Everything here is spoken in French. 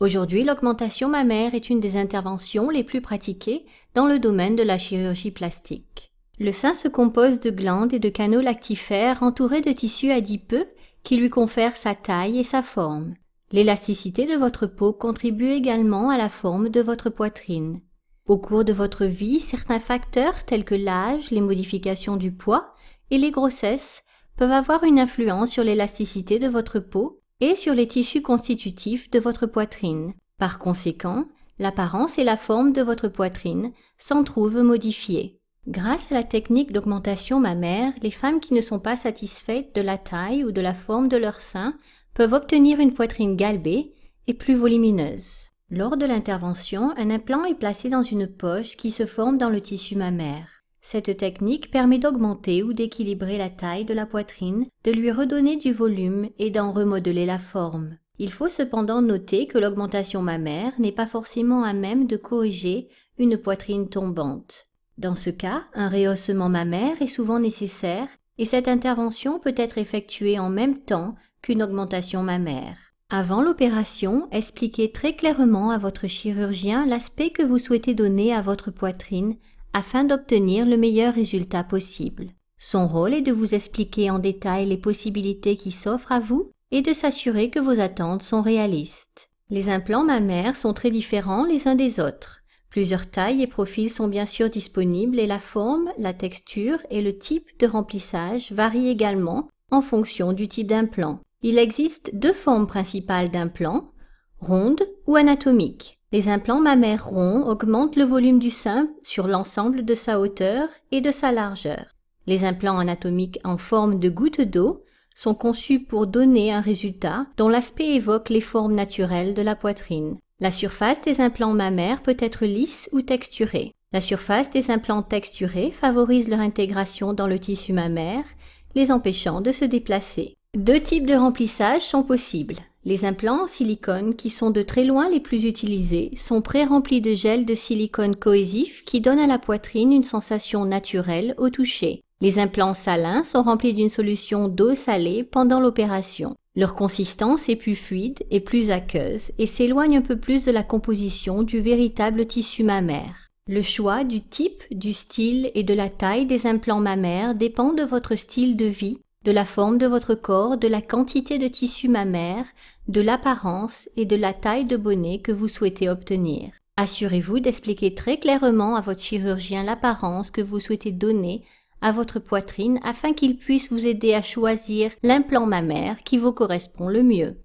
Aujourd'hui, l'augmentation mammaire est une des interventions les plus pratiquées dans le domaine de la chirurgie plastique. Le sein se compose de glandes et de canaux lactifères entourés de tissus adipeux qui lui confèrent sa taille et sa forme. L'élasticité de votre peau contribue également à la forme de votre poitrine. Au cours de votre vie, certains facteurs tels que l'âge, les modifications du poids et les grossesses peuvent avoir une influence sur l'élasticité de votre peau et sur les tissus constitutifs de votre poitrine. Par conséquent, l'apparence et la forme de votre poitrine s'en trouvent modifiées. Grâce à la technique d'augmentation mammaire, les femmes qui ne sont pas satisfaites de la taille ou de la forme de leur sein peuvent obtenir une poitrine galbée et plus volumineuse. Lors de l'intervention, un implant est placé dans une poche qui se forme dans le tissu mammaire. Cette technique permet d'augmenter ou d'équilibrer la taille de la poitrine, de lui redonner du volume et d'en remodeler la forme. Il faut cependant noter que l'augmentation mammaire n'est pas forcément à même de corriger une poitrine tombante. Dans ce cas, un rehaussement mammaire est souvent nécessaire et cette intervention peut être effectuée en même temps qu'une augmentation mammaire. Avant l'opération, expliquez très clairement à votre chirurgien l'aspect que vous souhaitez donner à votre poitrine afin d'obtenir le meilleur résultat possible. Son rôle est de vous expliquer en détail les possibilités qui s'offrent à vous et de s'assurer que vos attentes sont réalistes. Les implants mammaires sont très différents les uns des autres. Plusieurs tailles et profils sont bien sûr disponibles et la forme, la texture et le type de remplissage varient également en fonction du type d'implant. Il existe deux formes principales d'implants, rondes ou anatomiques. Les implants mammaires ronds augmentent le volume du sein sur l'ensemble de sa hauteur et de sa largeur. Les implants anatomiques en forme de goutte d'eau sont conçus pour donner un résultat dont l'aspect évoque les formes naturelles de la poitrine. La surface des implants mammaires peut être lisse ou texturée. La surface des implants texturés favorise leur intégration dans le tissu mammaire, les empêchant de se déplacer. Deux types de remplissage sont possibles. Les implants en silicone, qui sont de très loin les plus utilisés, sont pré-remplis de gel de silicone cohésif qui donne à la poitrine une sensation naturelle au toucher. Les implants salins sont remplis d'une solution d'eau salée pendant l'opération. Leur consistance est plus fluide et plus aqueuse et s'éloigne un peu plus de la composition du véritable tissu mammaire. Le choix du type, du style et de la taille des implants mammaires dépend de votre style de vie, de la forme de votre corps, de la quantité de tissu mammaire, de l'apparence et de la taille de bonnet que vous souhaitez obtenir. Assurez-vous d'expliquer très clairement à votre chirurgien l'apparence que vous souhaitez donner à votre poitrine afin qu'il puisse vous aider à choisir l'implant mammaire qui vous correspond le mieux.